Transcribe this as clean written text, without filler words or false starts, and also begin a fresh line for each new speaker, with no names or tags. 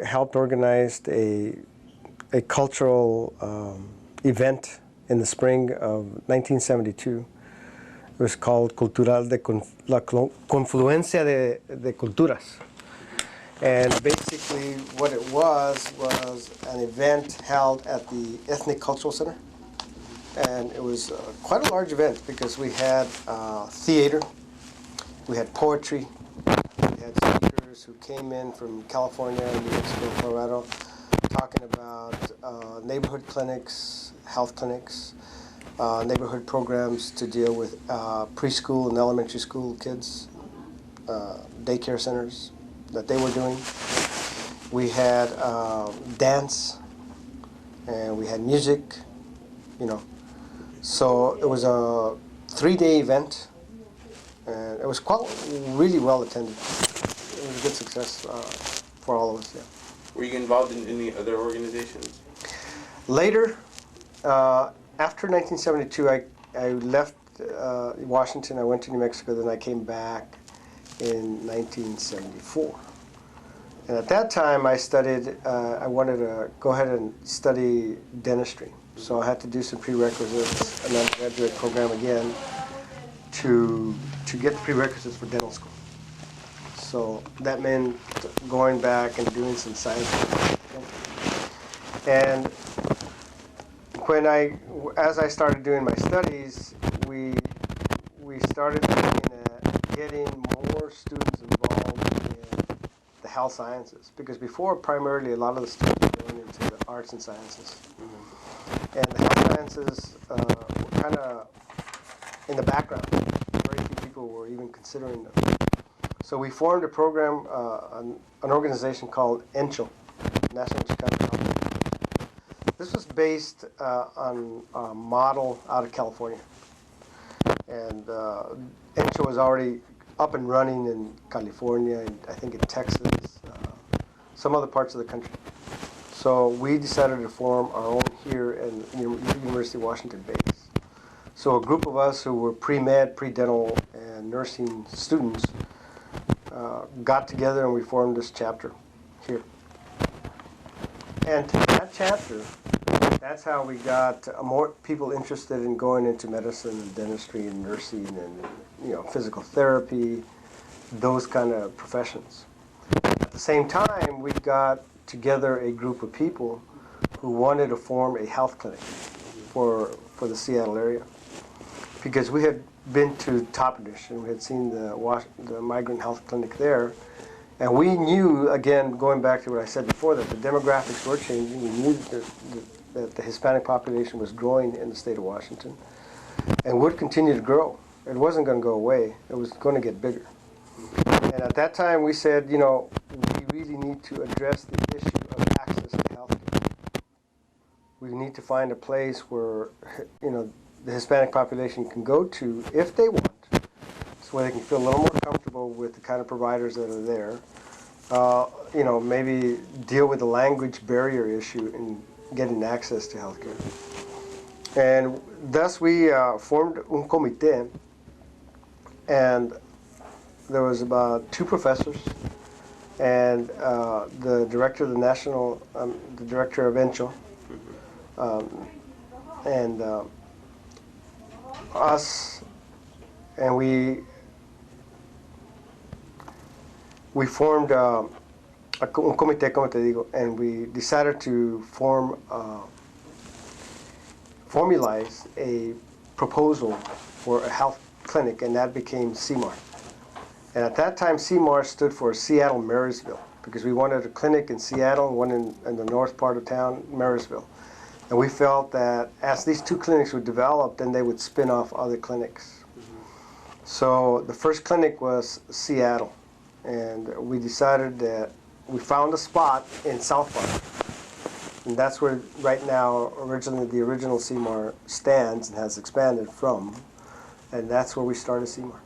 helped organize a cultural event in the spring of 1972. It was called La Confluencia de Culturas. And basically what it was an event held at the Ethnic Cultural Center. And it was quite a large event because we had theater, we had poetry, we had speakers who came in from California, New Mexico, Colorado, talking about neighborhood clinics, health clinics, neighborhood programs to deal with preschool and elementary school kids, daycare centers that they were doing. We had dance, and we had music, you know. So it was a 3-day event, and it was really well attended. It was a good success for all of us, yeah.
Were you involved in any other organizations?
Later, after 1972, I left Washington. I went to New Mexico, then I came back in 1974. And at that time, I studied, I wanted to go ahead and study dentistry. So I had to do some prerequisites, an undergraduate program again, to get the prerequisites for dental school. So that meant going back and doing some science. And as I started doing my studies, we started looking at getting more students involved in the health sciences, because before primarily a lot of the students were going into the arts and sciences. And the health sciences were kind of in the background. Very few people were even considering them. So we formed a program, an organization called MEChA, National Chicano Health Organization. This was based on a model out of California. And MEChA was already up and running in California, and I think in Texas, some other parts of the country. So we decided to form our own here in University of Washington base. So a group of us who were pre-med, pre-dental, and nursing students got together and we formed this chapter here. And that chapter, that's how we got more people interested in going into medicine and dentistry and nursing and physical therapy, those kind of professions. At the same time, we got together a group of people who wanted to form a health clinic for the Seattle area, because we had been to Toppenish and we had seen the migrant health clinic there, and we knew, again, going back to what I said before, that the demographics were changing. We knew that the Hispanic population was growing in the state of Washington and would continue to grow. It wasn't going to go away. It was going to get bigger. And at that time we said, we really need to address the issue of access to health care. We need to find a place where, the Hispanic population can go to if they want, so where they can feel a little more comfortable with the kind of providers that are there. Maybe deal with the language barrier issue in getting access to health care. And thus we formed un comité, and there was about 2 professors and the director of the the director of MEChA, and us, and we formed un comité, como te digo, and we decided to formalize a proposal for a health clinic, and that became CMAR. And at that time, CMAR stood for Seattle Marysville, because we wanted a clinic in Seattle, one in the north part of town, Marysville. And we felt that as these 2 clinics would develop, then they would spin off other clinics. So the first clinic was Seattle, and we decided that we found a spot in South Park. And that's where right now the original CMAR stands and has expanded from. And that's where we started CMAR.